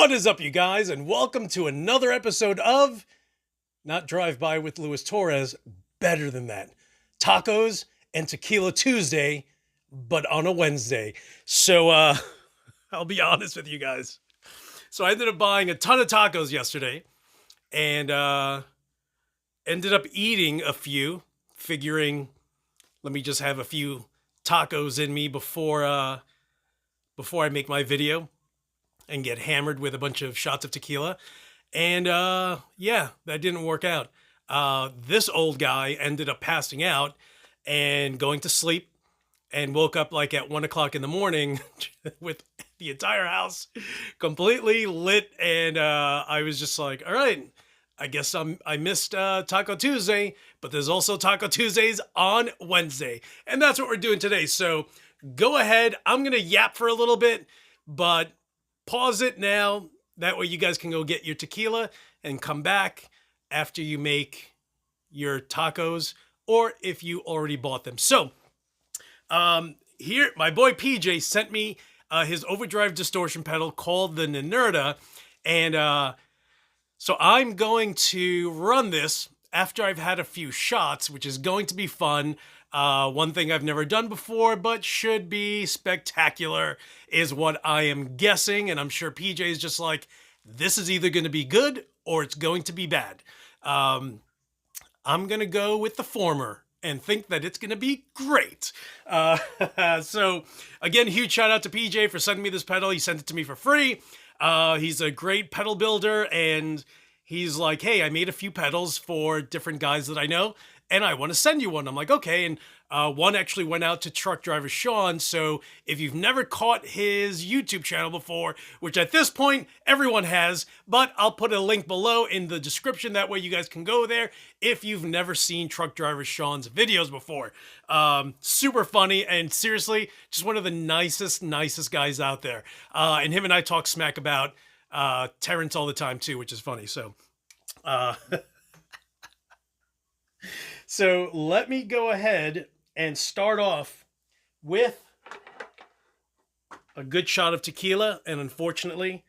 What is up, you guys, and welcome to another episode of Not Drive By with Louis Torres. Better than that. Tacos and Tequila Tuesday, but on a Wednesday. So, I'll be honest with you guys. So I ended up buying a ton of tacos yesterday and ended up eating a few, figuring let me just have a few tacos in me before I make my video and get hammered with a bunch of shots of tequila. And yeah, that didn't work out. This old guy ended up passing out and going to sleep and woke up like at 1 o'clock in the morning with the entire house completely lit. And I was just like, all right, I guess I missed Taco Tuesday, but there's also Taco Tuesdays on Wednesday. And that's what we're doing today. So go ahead. I'm going to yap for a little bit, but pause it now. That way you guys can go get your tequila and come back after you make your tacos or if you already bought them. So here, my boy PJ sent me his overdrive distortion pedal called the Merauder. And so I'm going to run this after I've had a few shots, which is going to be fun. One thing I've never done before, but should be spectacular, is what I am guessing. And I'm sure PJ is just like, this is either going to be good or it's going to be bad. I'm going to go with the former and think that it's going to be great. So again, huge shout out to PJ for sending me this pedal. He sent it to me for free. He's a great pedal builder, and he's like, hey, I made a few pedals for different guys that I know, and I want to send you one. I'm like, okay. And one actually went out to truck driver Shawn. So if you've never caught his YouTube channel before, which at this point everyone has, but I'll put a link below in the description. That way you guys can go there if you've never seen truck driver Shawn's videos before. Super funny, and seriously, just one of the nicest guys out there. And him and I talk smack about Terrence all the time too, which is funny. So, so let me go ahead and start off with a good shot of tequila. And unfortunately,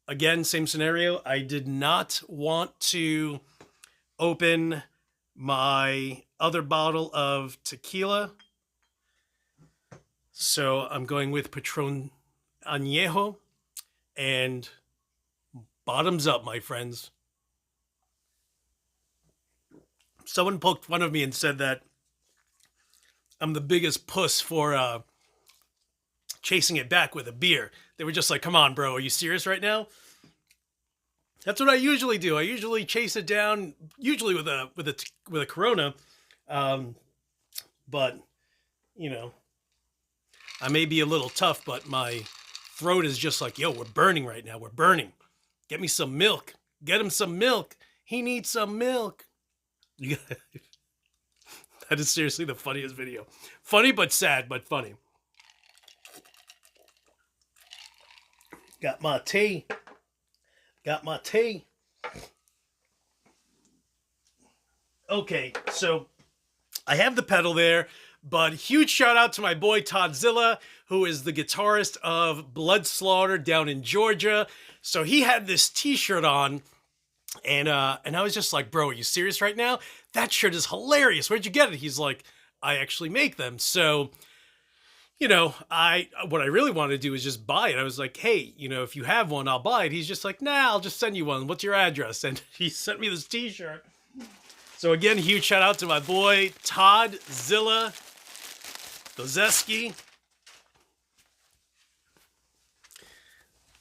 again, same scenario. I did not want to open my other bottle of tequila. So I'm going with Patron Añejo, and bottoms up, my friends. Someone poked fun of me and said that I'm the biggest puss for chasing it back with a beer. They were just like, come on, bro, are you serious right now? That's what I usually do. I usually chase it down, usually with a Corona. But, you know, I may be a little tough, but my throat is just like, yo, we're burning right now. We're burning. Get me some milk. Get him some milk. He needs some milk. You guys, that is seriously the funniest video. Funny but sad, but funny. Got my tea. Got my tea. Okay, so I have the pedal there, but huge shout out to my boy Todzilla, who is the guitarist of Blood Slaughter down in Georgia. So he had this t-shirt on, and I was just like, bro, are you serious right now? That shirt is hilarious. Where'd you get it? He's like, I actually make them. So, you know, what I really wanted to do is just buy it. I was like, hey, you know, if you have one, I'll buy it. He's just like, nah, I'll just send you one. What's your address? And he sent me this t-shirt. So again, huge shout out to my boy Todzilla Dozeski.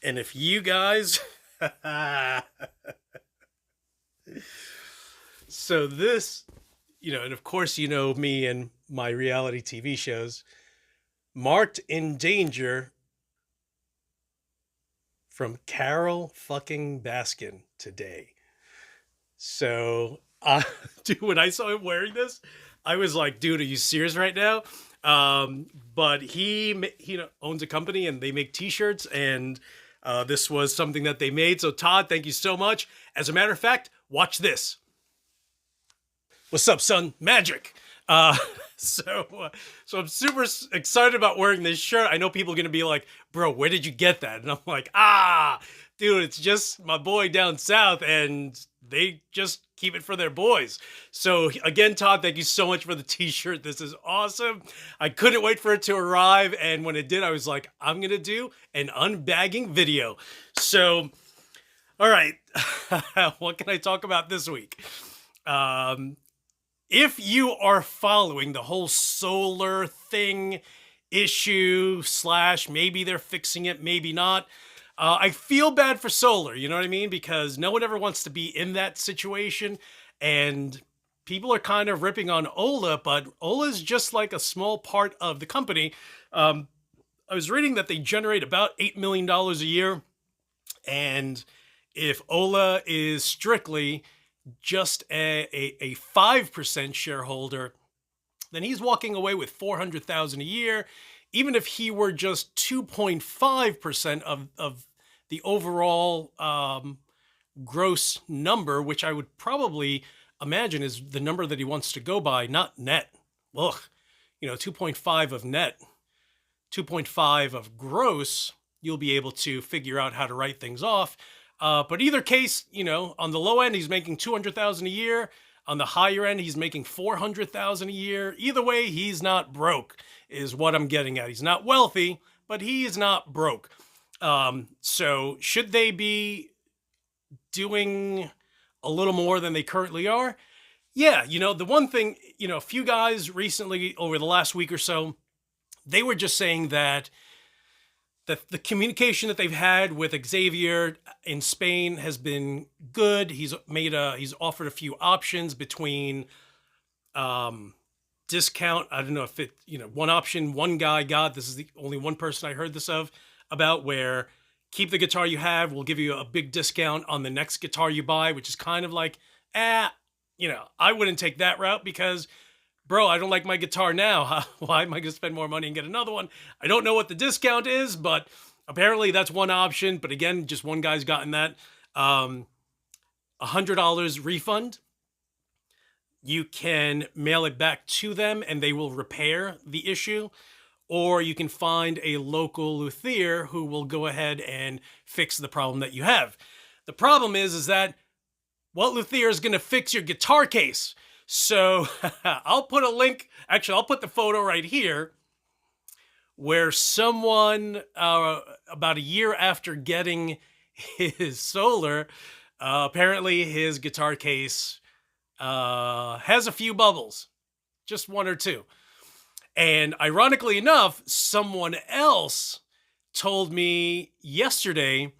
And if you guys... So this, you know, and of course, you know me and my reality TV shows, marked in danger from Carol fucking Baskin today. So, dude, when I saw him wearing this, I was like, dude, are you serious right now? But he owns a company and they make t-shirts, and this was something that they made. So Todd, thank you so much. As a matter of fact, watch this. What's up, son? Magic. So I'm super excited about wearing this shirt. I know people are going to be like, bro, where did you get that? And I'm like, Dude, it's just my boy down south, and they just keep it for their boys. So again, Todd, thank you so much for the t-shirt. This is awesome. I couldn't wait for it to arrive, and when it did, I was like, I'm gonna do an unbagging video. So, all right, what can I talk about this week? If you are following the whole solar thing issue / maybe they're fixing it, maybe not. I feel bad for solar, you know what I mean? Because no one ever wants to be in that situation. And people are kind of ripping on Ola, but Ola is just like a small part of the company. I was reading that they generate about $8 million a year. And if Ola is strictly just a 5% shareholder, then he's walking away with $400,000 a year. Even if he were just 2.5% of the overall gross number, which I would probably imagine is the number that he wants to go by, not net. Ugh, 2.5 of net, 2.5 of gross, you'll be able to figure out how to write things off. But either case, on the low end, he's making $200,000 a year. On the higher end, he's making $400,000 a year. Either way, he's not broke, is what I'm getting at. He's not wealthy, but he is not broke. So should they be doing a little more than they currently are? Yeah, the one thing, a few guys recently over the last week or so, they were just saying that the communication that they've had with Xavier in Spain has been good. He's offered a few options between discount. I don't know if one option one guy got. This is the only one person I heard this about, where keep the guitar you have. We'll give you a big discount on the next guitar you buy, which is kind of like, I wouldn't take that route because, bro, I don't like my guitar now. Why am I going to spend more money and get another one? I don't know what the discount is, but apparently that's one option. But again, just one guy's gotten that. $100 refund. You can mail it back to them and they will repair the issue. Or you can find a local luthier who will go ahead and fix the problem that you have. The problem is that what luthier is going to fix your guitar case? So I'll put a link. Actually, I'll put the photo right here where someone about a year after getting his solar, apparently his guitar case has a few bubbles, just one or two. And ironically enough, someone else told me yesterday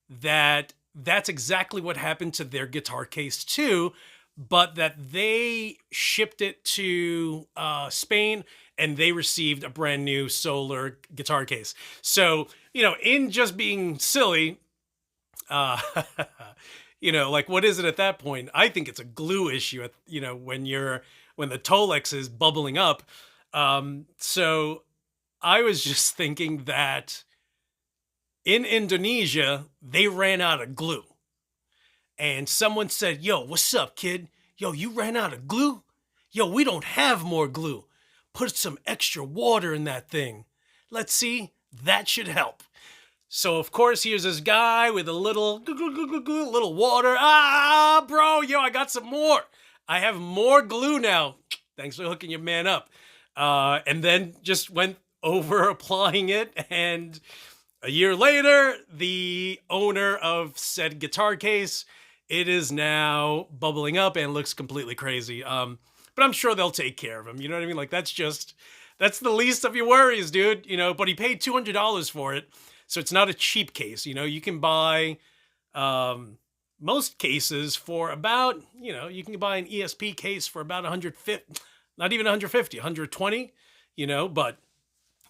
that that's exactly what happened to their guitar case too, but that they shipped it to Spain and they received a brand new solar guitar case. So, in just being silly, like what is it at that point? I think it's a glue issue when the Tolex is bubbling up. So I was just thinking that in Indonesia, they ran out of glue. And someone said, yo, what's up, kid? Yo, you ran out of glue? Yo, we don't have more glue. Put some extra water in that thing. Let's see, that should help. So, of course, here's this guy with a little water. Bro, yo, I got some more. I have more glue now. Thanks for hooking your man up. And then just went over applying it. And a year later, the owner of said guitar case, it is now bubbling up and looks completely crazy. But I'm sure they'll take care of him. You know what I mean? Like, that's the least of your worries, dude. But he paid $200 for it. So it's not a cheap case. You can buy most cases for about, you can buy an ESP case for about 150, not even 150, 120, but,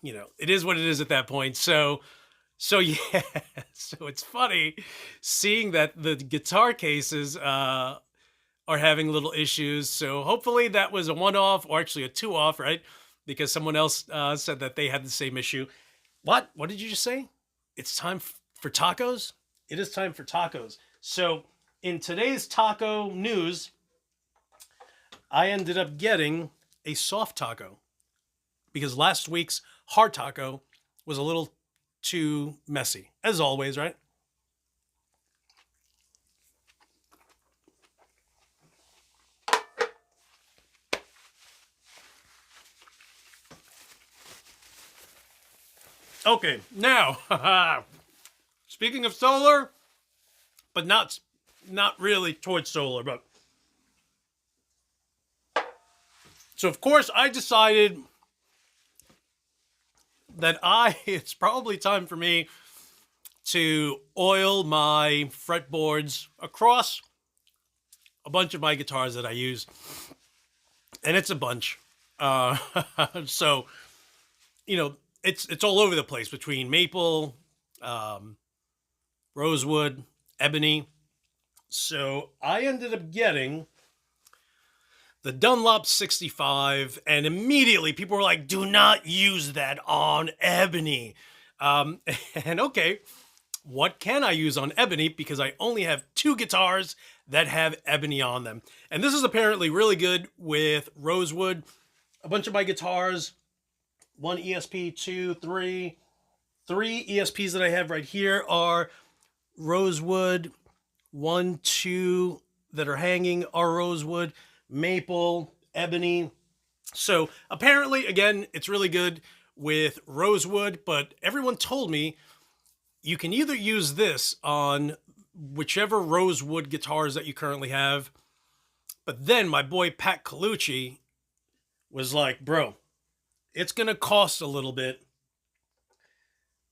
it is what it is at that point. So yeah, so it's funny seeing that the guitar cases are having little issues. So hopefully that was a one-off, or actually a two-off, right? Because someone else said that they had the same issue. What did you just say? It's time for tacos? It is time for tacos. So in today's taco news, I ended up getting a soft taco because last week's hard taco was a little too messy, as always, right? Okay, now, speaking of solar, but not really towards solar, but so of course I decided that it's probably time for me to oil my fretboards across a bunch of my guitars that I use, and it's a bunch. So, you know, it's all over the place between maple, rosewood, ebony. So I ended up getting the Dunlop 65, and immediately people were like, do not use that on ebony. And okay, what can I use on ebony? Because I only have 2 guitars that have ebony on them. And this is apparently really good with rosewood. A bunch of my guitars, 1 ESP, 2, 3 ESPs that I have right here are rosewood. 1, 2 that are hanging are rosewood, maple, ebony. So apparently, again, it's really good with rosewood, but everyone told me you can either use this on whichever rosewood guitars that you currently have. But then my boy Pat Colucci was like, bro, it's going to cost a little bit,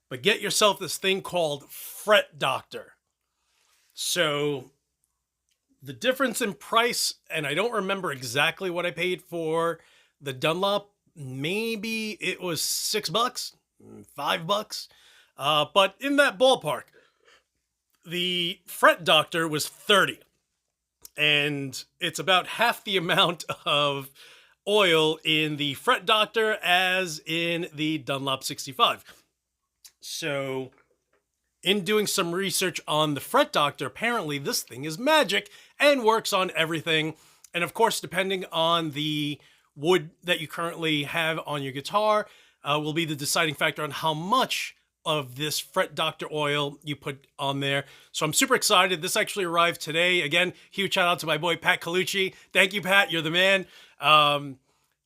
but get yourself this thing called Fret Doctor. So the difference in price, and I don't remember exactly what I paid for the Dunlop. Maybe it was $6, $5, but in that ballpark. The Fret Doctor was $30, and it's about half the amount of oil in the Fret Doctor as in the Dunlop 65. So in doing some research on the Fret Doctor, apparently this thing is magic and works on everything. And of course, depending on the wood that you currently have on your guitar, will be the deciding factor on how much of this Fret Doctor oil you put on there. So I'm super excited. This actually arrived today. Again, huge shout out to my boy Pat Colucci. Thank you, Pat. You're the man.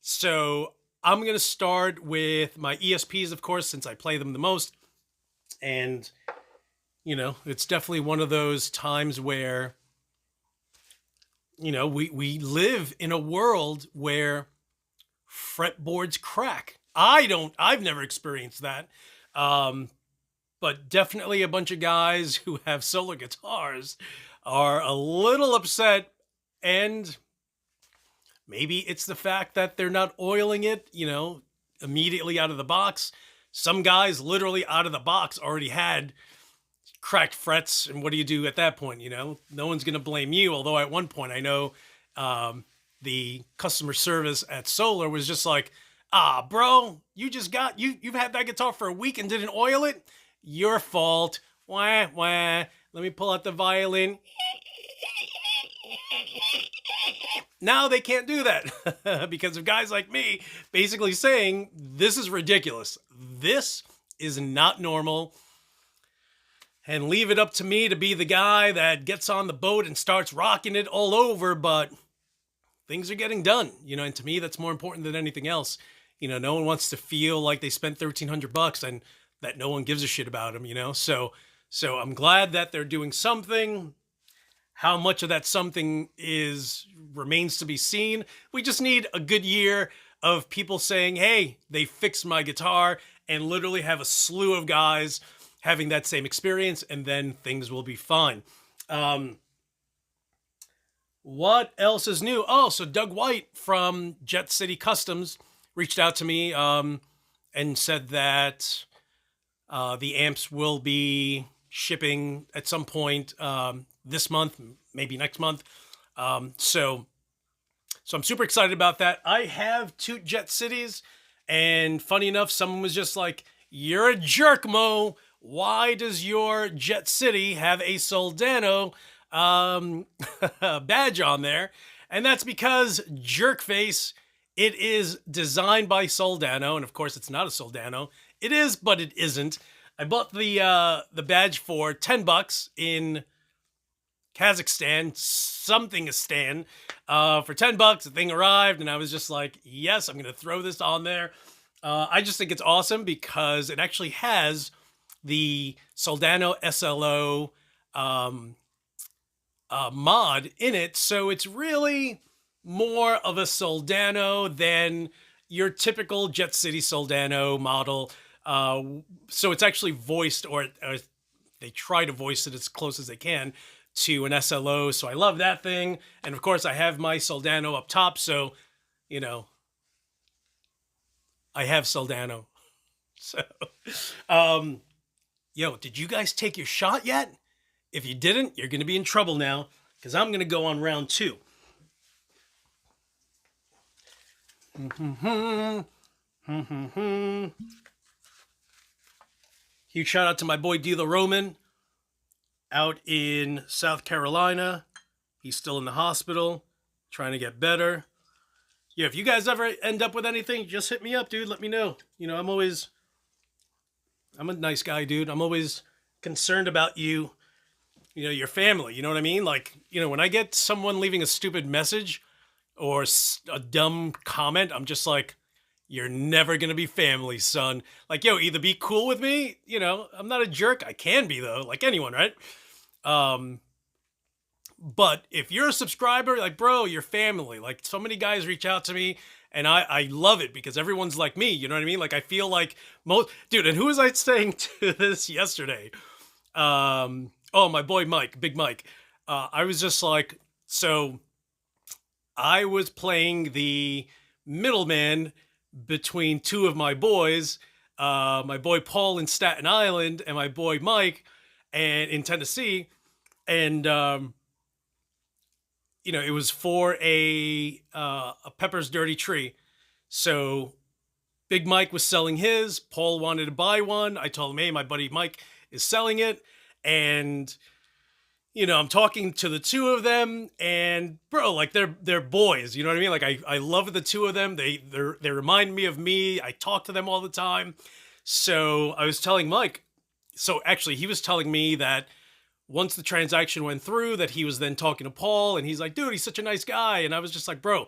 So I'm going to start with my ESPs, of course, since I play them the most. And, you know, it's definitely one of those times where, you know, we live in a world where fretboards crack. I've never experienced that. But definitely a bunch of guys who have solar guitars are a little upset, and maybe it's the fact that they're not oiling it, you know, immediately out of the box. Some guys literally out of the box already had cracked frets, and what do you do at that point? You know, no one's going to blame you. Although at one point I know, the customer service at Solar was just like, bro, you've had that guitar for a week and didn't oil it? Your fault. Wah, wah. Let me pull out the violin. Now they can't do that because of guys like me basically saying, this is ridiculous. This is not normal. And leave it up to me to be the guy that gets on the boat and starts rocking it all over, but things are getting done, you know, and to me, that's more important than anything else. You know, no one wants to feel like they spent $1,300 and that no one gives a shit about them, you know? So I'm glad that they're doing something. How much of that something remains to be seen. We just need a good year of people saying, hey, they fixed my guitar, and literally have a slew of guys having that same experience, and then things will be fine. What else is new? Oh, so Doug White from Jet City Customs reached out to me and said that the amps will be shipping at some point this month, maybe next month. So I'm super excited about that. I have 2 Jet Cities, and funny enough, someone was just like, you're a jerk, Mo. Why does your Jet City have a Soldano badge on there? And that's because jerkface, it is designed by Soldano, and of course it's not a Soldano. It is, but it isn't. I bought the badge for $10 in Kazakhstan, for $10. The thing arrived, and I was just like, yes, I'm going to throw this on there. I just think it's awesome because it actually has the Soldano SLO um, mod in it. So it's really more of a Soldano than your typical Jet City Soldano model. Uh, so it's actually voiced, or they try to voice it as close as they can to an SLO. So I love that thing. And of course, I have my Soldano up top. So, you know, I have Soldano. So, um, yo, did you guys take your shot yet? If you didn't, you're going to be in trouble now because I'm going to go on round two. Huge shout out to my boy D. Roman out in South Carolina. He's still in the hospital, trying to get better. Yeah, if you guys ever end up with anything, just hit me up, dude. Let me know. You know, I'm a nice guy, dude. I'm always concerned about you, you know, your family. You know what I mean? Like, you know, when I get someone leaving a stupid message or a dumb comment, I'm just like, you're never going to be family, son. Like, yo, either be cool with me. You know, I'm not a jerk. I can be, though, like anyone, right? But if you're a subscriber, like, bro, you're family. Like, so many guys reach out to me, and I love it because everyone's like me. You know what I mean? Like, I feel like dude, and who was I saying to this yesterday? Oh, my boy Mike, Big Mike. I was just like, so I was playing the middleman between two of my boys, my boy Paul in Staten Island and my boy Mike and in Tennessee. And, you know, it was for a Pepper's Dirty Tree. So Big Mike was selling his. Paul wanted to buy one. I told him, hey, my buddy Mike is selling it. And, you know, I'm talking to the two of them, and bro, like they're boys. You know what I mean? Like I love the two of them. They remind me of me. I talk to them all the time. So I was telling Mike. So actually, he was telling me that once the transaction went through, that he was then talking to Paul, and he's like, dude, he's such a nice guy. And I was just like, bro,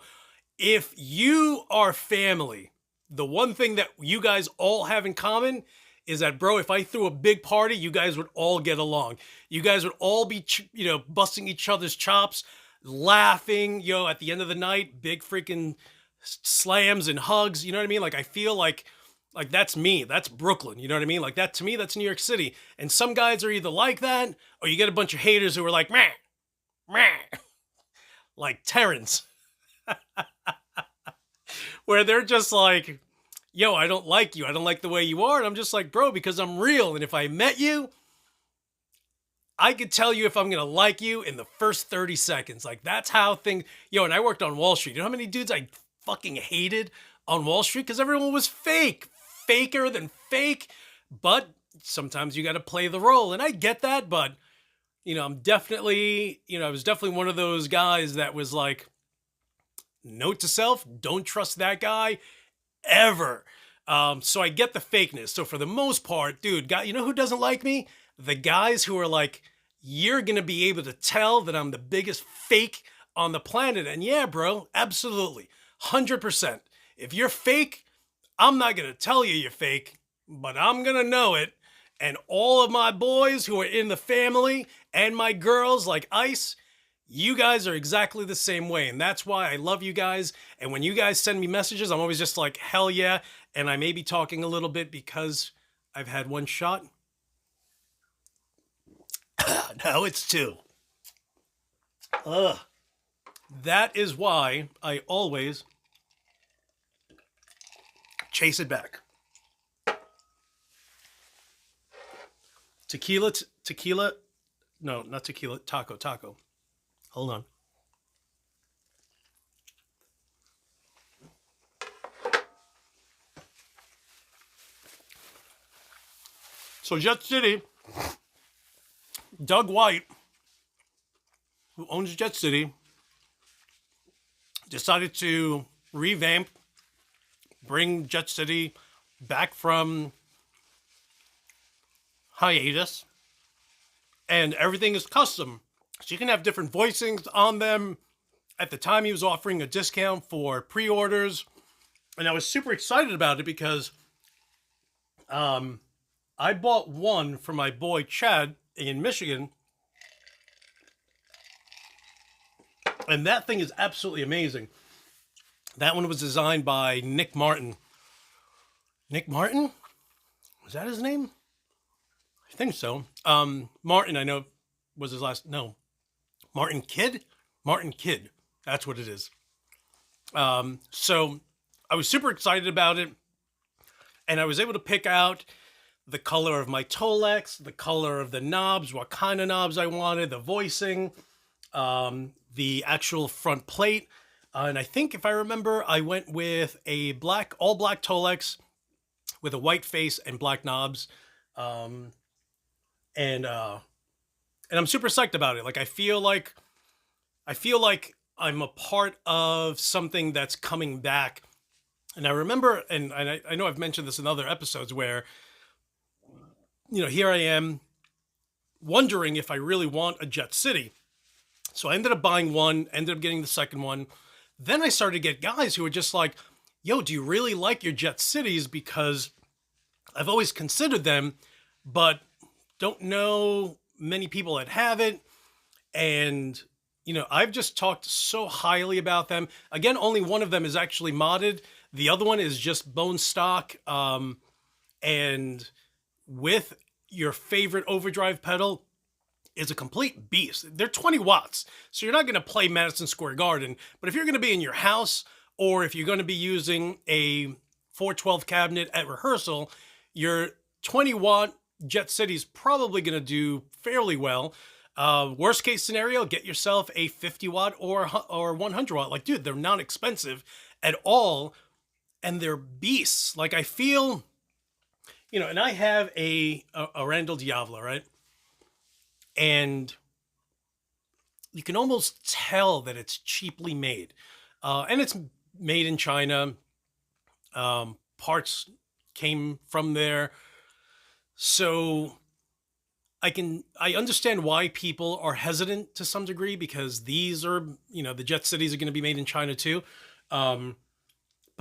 if you are family, the one thing that you guys all have in common is that, bro, if I threw a big party, you guys would all get along. You guys would all be, you know, busting each other's chops, laughing, yo, at the end of the night, big freaking slams and hugs. You know what I mean? Like, I feel like that's me. That's Brooklyn. You know what I mean? Like, that to me, that's New York City. And some guys are either like that, or you get a bunch of haters who are like, meh, meh, like Terrence, where they're just like, yo, I don't like you. I don't like the way you are. And I'm just like, bro, because I'm real. And if I met you, I could tell you if I'm going to like you in the first 30 seconds. Like, that's how things, yo, and I worked on Wall Street. You know how many dudes I fucking hated on Wall Street? Because everyone was fake, faker than fake. But sometimes you got to play the role. And I get that. But, you know, I'm definitely, you know, I was definitely one of those guys that was like, note to self, don't trust that guy ever. So I get the fakeness. So for the most part, dude, you know who doesn't like me? The guys who are like, you're going to be able to tell that I'm the biggest fake on the planet. And yeah, bro, absolutely. 100%. If you're fake, I'm not going to tell you you're fake, but I'm going to know it. And all of my boys who are in the family and my girls like Ice, you guys are exactly the same way. And that's why I love you guys. And when you guys send me messages, I'm always just like, hell yeah. And I may be talking a little bit because I've had one shot. Now it's two. That is why I always chase it back. Tequila, no, not tequila, taco. Hold on. So Jet City, Doug White, who owns Jet City, decided to revamp, bring Jet City back from hiatus, and everything is custom. So you can have different voicings on them. At the time, he was offering a discount for pre-orders. And I was super excited about it because I bought one for my boy Chad in Michigan, and that thing is absolutely amazing. That one was designed by Nick Martin. Nick Martin? Was that his name? I think so. Martin, I know, was his last. No, Martin Kidd. Martin Kidd. That's what it is. So I was super excited about it, and I was able to pick out the color of my Tolex, the color of the knobs, what kind of knobs I wanted, the voicing, the actual front plate. And I think if I remember, I went with a all black Tolex with a white face and black knobs. And I'm super psyched about it. Like, I feel like I'm a part of something that's coming back. And I remember, and I know I've mentioned this in other episodes where, here I am wondering if I really want a Jet City. So I ended up buying one, ended up getting the second one. Then I started to get guys who were just like, yo, do you really like your Jet Cities? Because I've always considered them, but don't know many people that have it. And, I've just talked so highly about them. Again, only one of them is actually modded. The other one is just bone stock. And with your favorite overdrive pedal, is a complete beast. They're 20 watts, so you're not going to play Madison Square Garden. But if you're going to be in your house, or if you're going to be using a 412 cabinet at rehearsal, your 20-watt Jet City is probably going to do fairly well. Worst case scenario, get yourself a 50-watt or 100-watt. Like, dude, they're not expensive at all, and they're beasts. Like, I feel, and I have a Randall Diavolo, right? And you can almost tell that it's cheaply made. And it's made in China. Parts came from there. So I understand why people are hesitant to some degree, because these are, the Jet Cities are going to be made in China too. But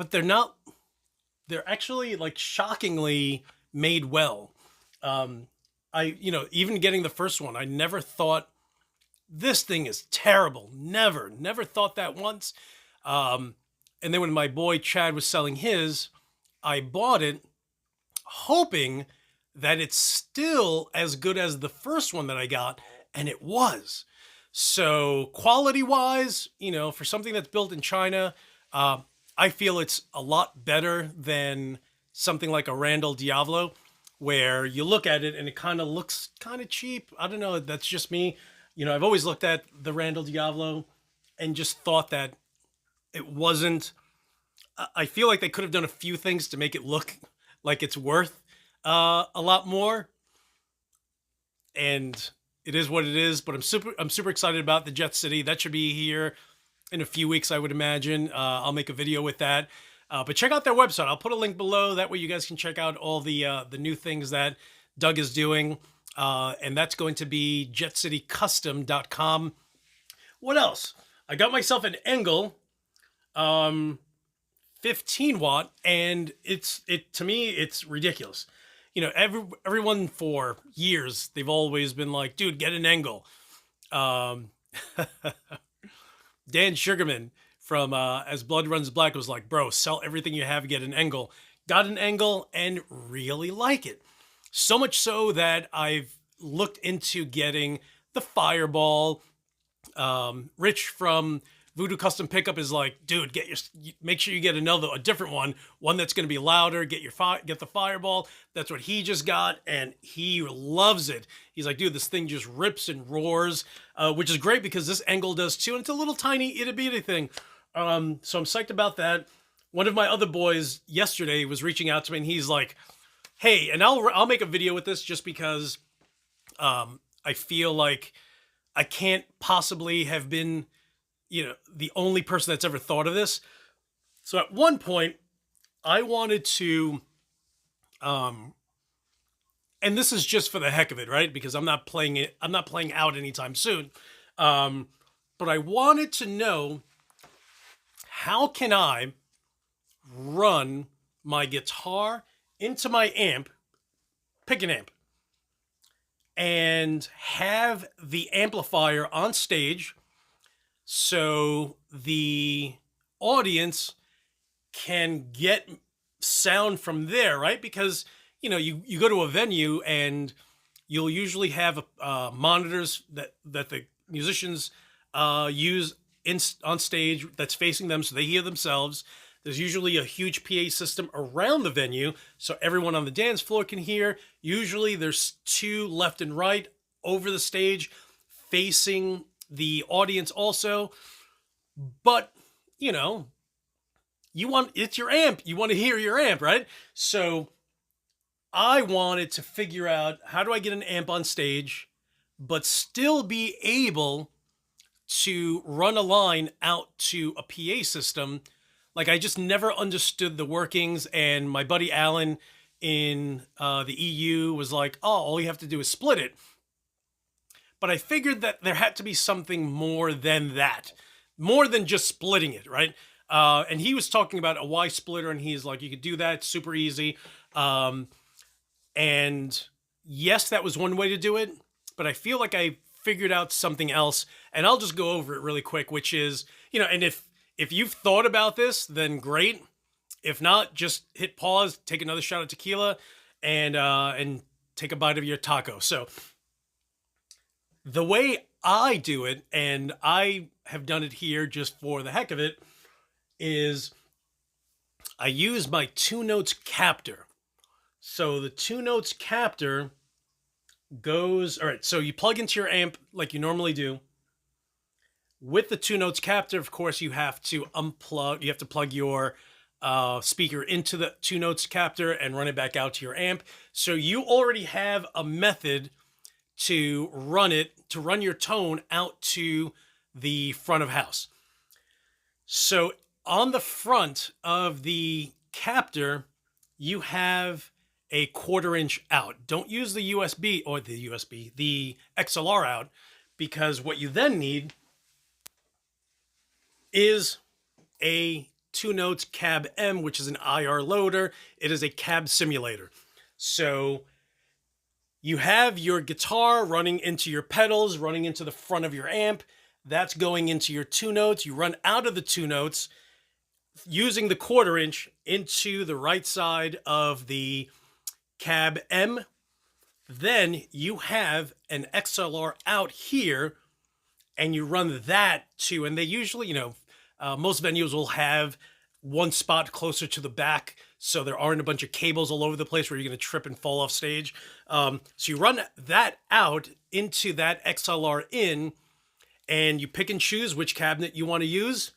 they're actually like shockingly made well. Even getting the first one, I never thought this thing is terrible. Never thought that once. And then when my boy Chad was selling his, I bought it hoping that it's still as good as the first one that I got, and it was. So quality wise, for something that's built in China, I feel it's a lot better than something like a Randall Diavolo, where you look at it and it kind of looks kind of cheap. I don't know. That's just me. I've always looked at the Randall Diavolo and just thought that it wasn't. I feel like they could have done a few things to make it look like it's worth a lot more. And it is what it is. But I'm super excited about the Jet City. That should be here in a few weeks, I would imagine. I'll make a video with that. But check out their website. I'll put a link below. That way you guys can check out all the new things that Doug is doing. And that's going to be jetcitycustom.com. What else? I got myself an Engel 15 watt, and to me, it's ridiculous. Everyone for years, they've always been like, dude, get an Engel. Dan Sugarman from As Blood Runs Black was like, bro, sell everything you have, get an Engel. Got an Engel and really like it. So much so that I've looked into getting the Fireball. Rich from Voodoo Custom Pickup is like, dude, make sure you get a different one that's going to be louder. Get the Fireball. That's what he just got, and he loves it. He's like, dude, this thing just rips and roars, which is great because this Engel does too, and it's a little tiny itty bitty thing. So I'm psyched about that. One of my other boys yesterday was reaching out to me, and he's like, hey, and I'll make a video with this just because I feel like I can't possibly have been, the only person that's ever thought of this. So at one point, I wanted to, and this is just for the heck of it, right? Because I'm not playing out anytime soon. But I wanted to know, how can I run my guitar into my amp, pick an amp, and have the amplifier on stage so the audience can get sound from there, right? Because, you know, you go to a venue and you'll usually have monitors that the musicians use on stage that's facing them so they hear themselves. There's usually a huge PA system around the venue so everyone on the dance floor can hear. Usually there's two left and right over the stage facing the audience also. But, you know, it's your amp. You want to hear your amp, right? So I wanted to figure out, how do I get an amp on stage but still be able to run a line out to a PA system? Like, I just never understood the workings, and my buddy Alan in the EU was like, oh, all you have to do is split it. But I figured that there had to be something more than that, more than just splitting it, right? And he was talking about a Y splitter, and he's like, you could do that, super easy. And yes, that was one way to do it, but I feel like I figured out something else, and I'll just go over it really quick, which is, you know, and if you've thought about this, then great. If not, just hit pause, take another shot of tequila, and take a bite of your taco. So the way I do it, and I have done it here just for the heck of it, is I use my 2-notes captor. So the 2-notes captor goes, all right, so you plug into your amp like you normally do. With the 2-notes captor, of course, you have to plug your speaker into the 2-notes captor and run it back out to your amp. So you already have a method to run your tone out to the front of house. So on the front of the captor, you have a 1/4-inch out. Don't use the the XLR out, because what you then need is a 2-notes cab M, which is an IR loader. It is a cab simulator. So you have your guitar running into your pedals, running into the front of your amp. That's going into your 2-notes. You run out of the 2-notes using the 1/4-inch into the right side of the cab M. Then you have an XLR out here, and you run that to, and they usually, you know, most venues will have one spot closer to the back, so there aren't a bunch of cables all over the place where you're going to trip and fall off stage. So you run that out into that XLR in, and you pick and choose which cabinet you want to use.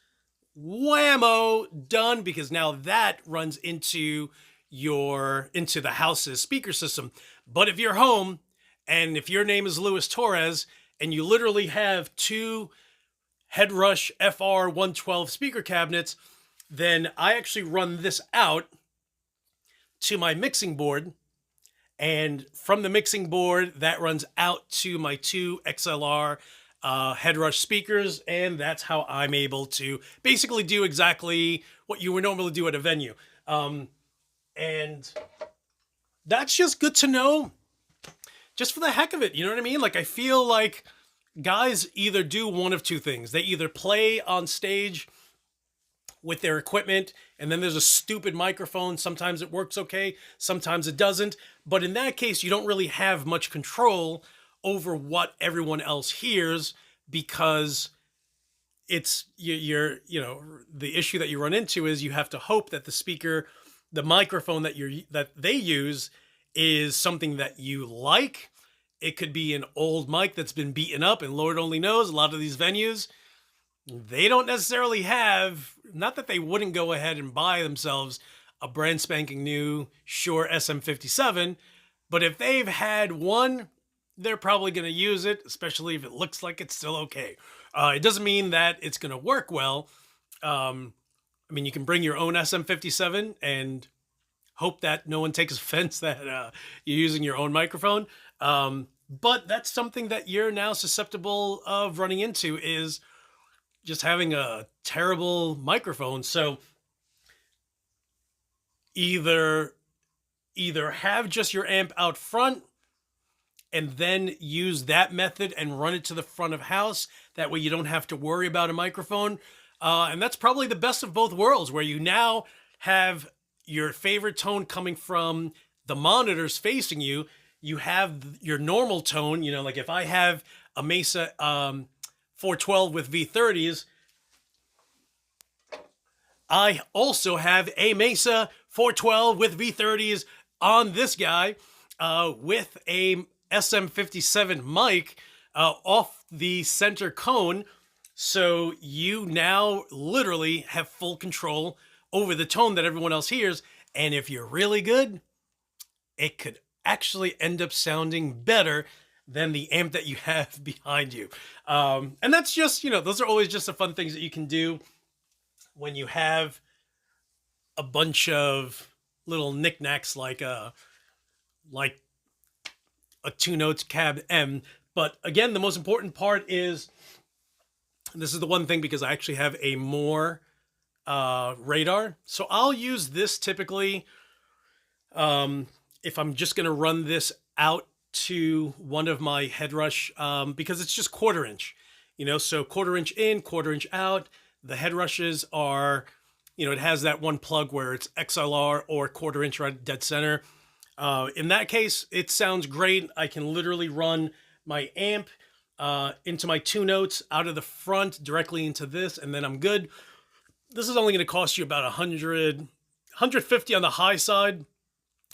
Whammo, done, because now that runs into the house's speaker system. But if you're home, and if your name is Louis Torres, and you literally have 2 Headrush FR112 speaker cabinets, then I actually run this out to my mixing board, and from the mixing board, that runs out to my 2 XLR Headrush speakers, and that's how I'm able to basically do exactly what you would normally do at a venue. And that's just good to know, just for the heck of it, you know what I mean? Like, I feel like guys either do one of two things. They either play on stage with their equipment, and then there's a stupid microphone. Sometimes it works okay, sometimes it doesn't. But in that case, you don't really have much control over what everyone else hears, because it's you know, the issue that you run into is you have to hope that the microphone that they use is something that you like. It could be an old mic that's been beaten up, and Lord only knows, a lot of these venues, they don't necessarily have, not that they wouldn't go ahead and buy themselves a brand spanking new Shure SM57, but if they've had one, they're probably going to use it, especially if it looks like it's still okay. It doesn't mean that it's going to work well. I mean, you can bring your own SM57 and hope that no one takes offense that you're using your own microphone. But that's something that you're now susceptible of running into, is just having a terrible microphone. So either have just your amp out front and then use that method and run it to the front of house. That way you don't have to worry about a microphone. And that's probably the best of both worlds, where you now have your favorite tone coming from the monitors facing you. You have your normal tone, you know, like if I have a Mesa 412 with V30s, I also have a Mesa 412 with V30s on this guy with a SM57 mic off the center cone. So you now literally have full control over the tone that everyone else hears. And if you're really good, it could actually end up sounding better than the amp that you have behind you. And that's just, you know, those are always just the fun things that you can do when you have a bunch of little knickknacks like a 2-notes cab M. But again, the most important part is, this is the one thing, because I actually have a more radar. So I'll use this typically if I'm just going to run this out to one of my head rush, because it's just 1/4 inch, you know, so 1/4 inch in, 1/4 inch out. The head rushes are, you know, it has that one plug where it's XLR or 1/4 inch right dead center. In that case, it sounds great. I can literally run my amp into my 2-notes out of the front directly into this, and then I'm good. This is only going to cost you about 150 on the high side.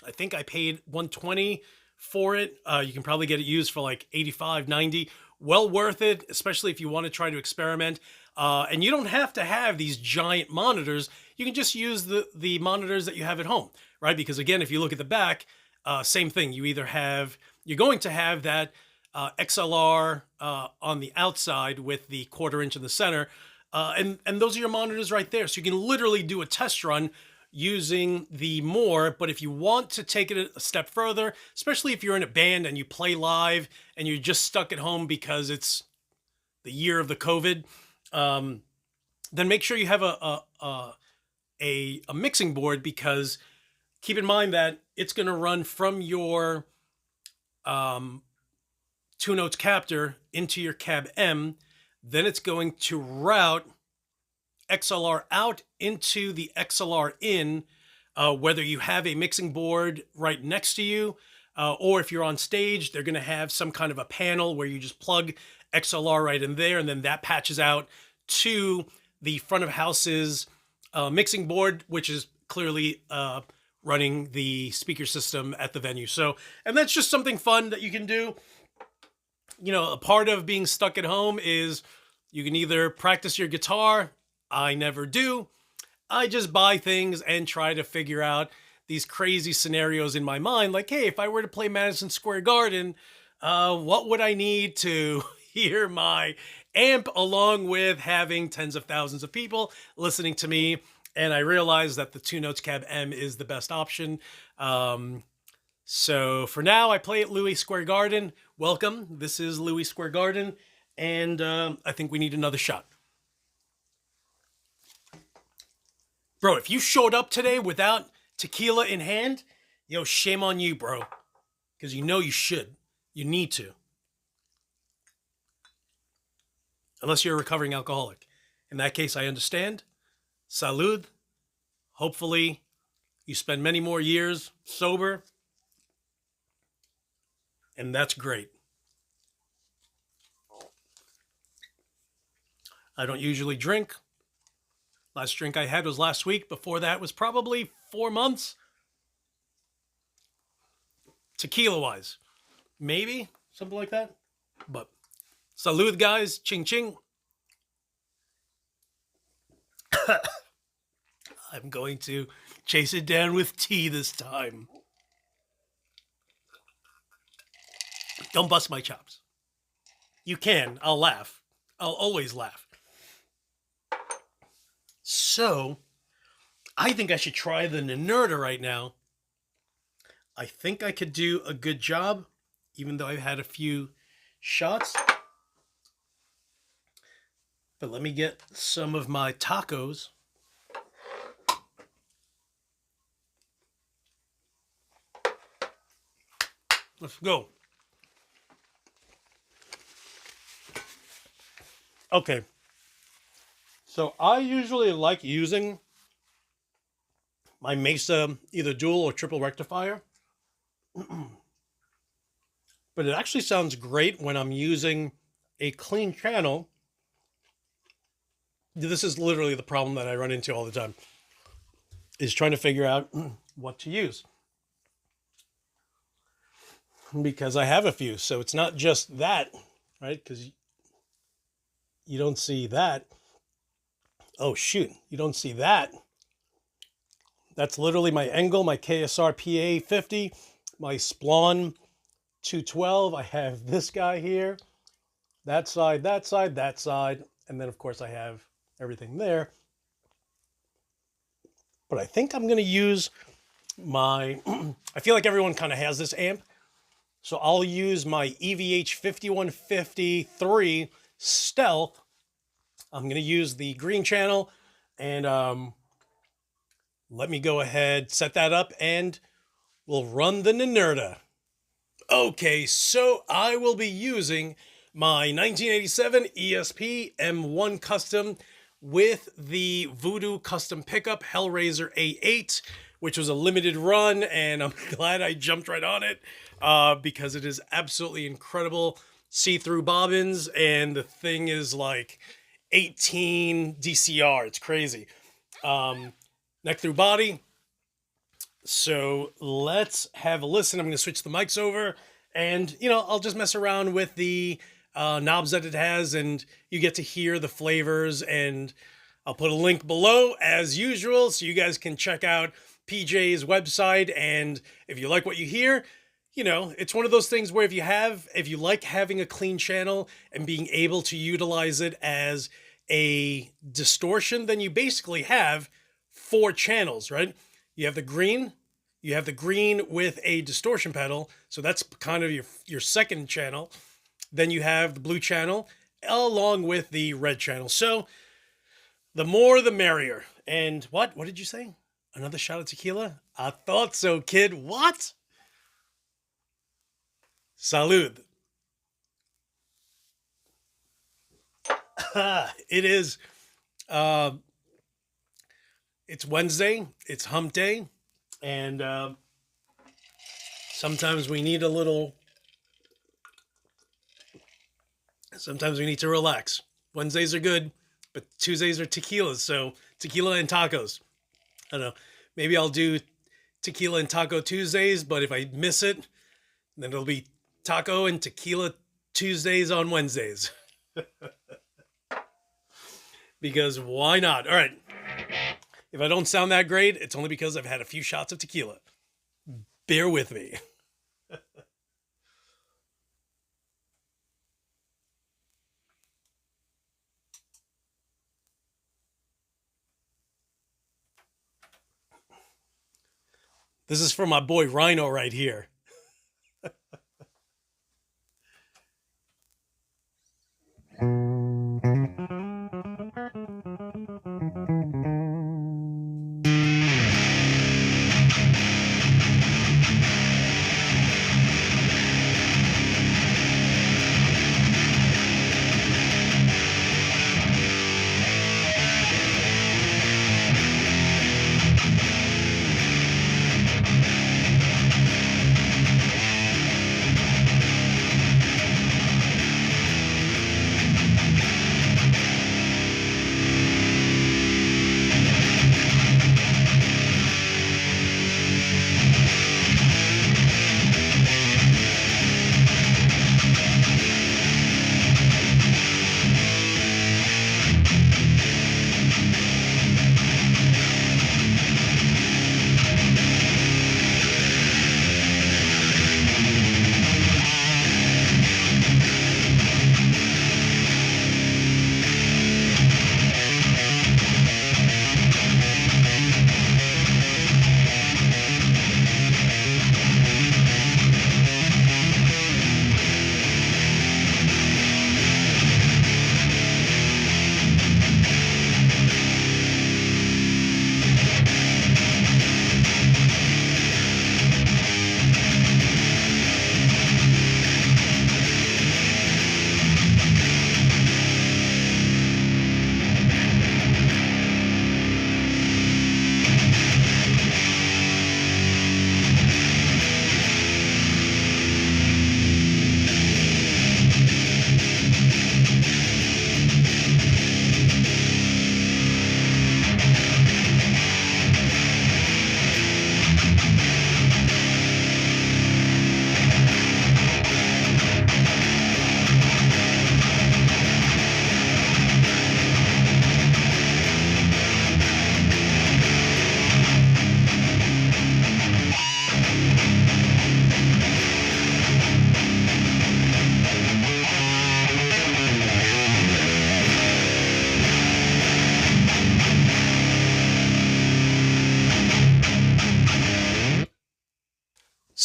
I think I paid 120 for it. You can probably get it used for like 85, 90. Well worth it, especially if you want to try to experiment. And you don't have to have these giant monitors. You can just use the monitors that you have at home, right? Because again, if you look at the back, same thing. You're going to have that XLR on the outside with the 1/4 inch in the center. And those are your monitors right there. So you can literally do a test run using the more. But if you want to take it a step further, especially if you're in a band and you play live and you're just stuck at home because it's the year of the COVID, then make sure you have a mixing board, because keep in mind that it's going to run from your 2-notes captor into your cab M. Then it's going to route XLR out into the XLR in, whether you have a mixing board right next to you, or if you're on stage, they're going to have some kind of a panel where you just plug XLR right in there, and then that patches out to the front of house's mixing board, which is clearly running the speaker system at the venue. So, and that's just something fun that you can do. You know, a part of being stuck at home is you can either practice your guitar. I never do. I just buy things and try to figure out these crazy scenarios in my mind. Like, hey, if I were to play Madison Square Garden, what would I need to hear my amp, along with having tens of thousands of people listening to me? And I realized that the 2-notes cab M is the best option. So for now, I play at Louie Square Garden. Welcome. This is Louie Square Garden. And I think we need another shot. Bro, if you showed up today without tequila in hand, yo, shame on you, bro. Because you know you should. You need to. Unless you're a recovering alcoholic. In that case, I understand. Salud. Hopefully, you spend many more years sober. And that's great. I don't usually drink. Last drink I had was last week. Before that was probably 4 months. Tequila-wise. Maybe. Something like that. But salud, guys. Ching ching. I'm going to chase it down with tea this time. Don't bust my chops. You can. I'll laugh. I'll always laugh. So, I think I should try the Merauder right now. I think I could do a good job, even though I've had a few shots. But let me get some of my tacos. Let's go. Okay. So I usually like using my Mesa either dual or triple rectifier. But it actually sounds great when I'm using a clean channel. This is literally the problem that I run into all the time, is trying to figure out what to use. Because I have a few, so it's not just that, right? Because you don't see that. Oh, shoot. You don't see that. That's literally my Engel, my KSR PA50, my Splon 212. I have this guy here, that side, that side, that side. And then, of course, I have everything there. But I think I'm going to use my... I feel like everyone kind of has this amp. So I'll use my EVH 5153 Stealth. I'm going to use the green channel, and let me go ahead, set that up, and we'll run the Nerda. Okay, so I will be using my 1987 ESP M1 Custom with the Voodoo Custom Pickup Hellraiser A8, which was a limited run, and I'm glad I jumped right on it because it is absolutely incredible. See-through bobbins, and the thing is like 18 DCR. It's crazy. Neck through body. So let's have a listen. I'm going to switch the mics over, and, you know, I'll just mess around with the knobs that it has, and you get to hear the flavors, and I'll put a link below as usual so you guys can check out PJ's website. And if you like what you hear, you know, it's one of those things where if you like having a clean channel and being able to utilize it as a distortion, then you basically have 4 channels, right? You have the green with a distortion pedal. So that's kind of your second channel. Then you have the blue channel along with the red channel. So the more, the merrier. And what did you say? Another shot of tequila? I thought so, kid. What? Salud. It is, it's Wednesday, it's hump day, and sometimes we need sometimes we need to relax. Wednesdays are good, but Tuesdays are tequilas, so tequila and tacos. I don't know, maybe I'll do tequila and taco Tuesdays, but if I miss it, then it'll be taco and tequila Tuesdays on Wednesdays. Because why not? All right. If I don't sound that great, it's only because I've had a few shots of tequila. Bear with me. This is for my boy Rhino right here.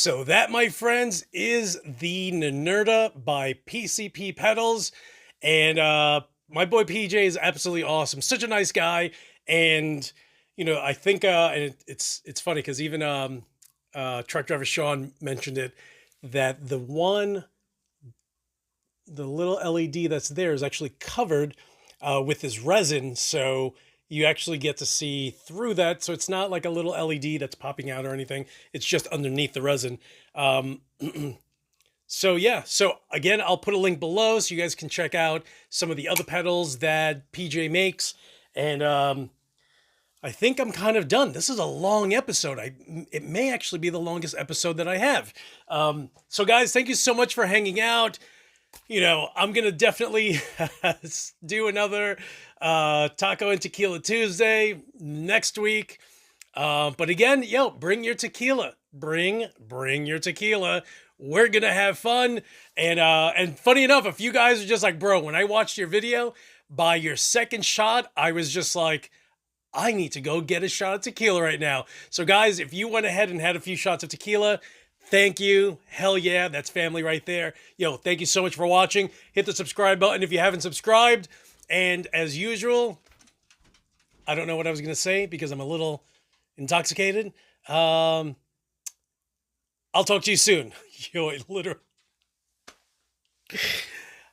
So that, my friends, is the Nerda by PCP Pedals. And my boy PJ is absolutely awesome. Such a nice guy. And, I think, and it's funny because even truck driver Shawn mentioned it, that the little LED that's there is actually covered with his resin. So you actually get to see through that. So it's not like a little LED that's popping out or anything. It's just underneath the resin. So yeah, so again, I'll put a link below so you guys can check out some of the other pedals that PJ makes. And I think I'm kind of done. This is a long episode. It may actually be the longest episode that I have. So guys, thank you so much for hanging out. I'm going to definitely do another Taco and Tequila Tuesday next week. But again, bring your tequila. Bring your tequila. We're going to have fun. And funny enough, if you guys are just like, bro, when I watched your video, by your second shot, I was just like, I need to go get a shot of tequila right now. So guys, if you went ahead and had a few shots of tequila, thank you. Hell yeah, that's family right there. Thank you so much for watching. Hit the subscribe button if you haven't subscribed. And as usual, I don't know what I was going to say because I'm a little intoxicated. I'll talk to you soon. Literally.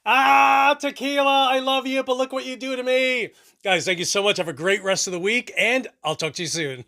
Tequila, I love you, but look what you do to me. Guys, thank you so much. Have a great rest of the week, and I'll talk to you soon.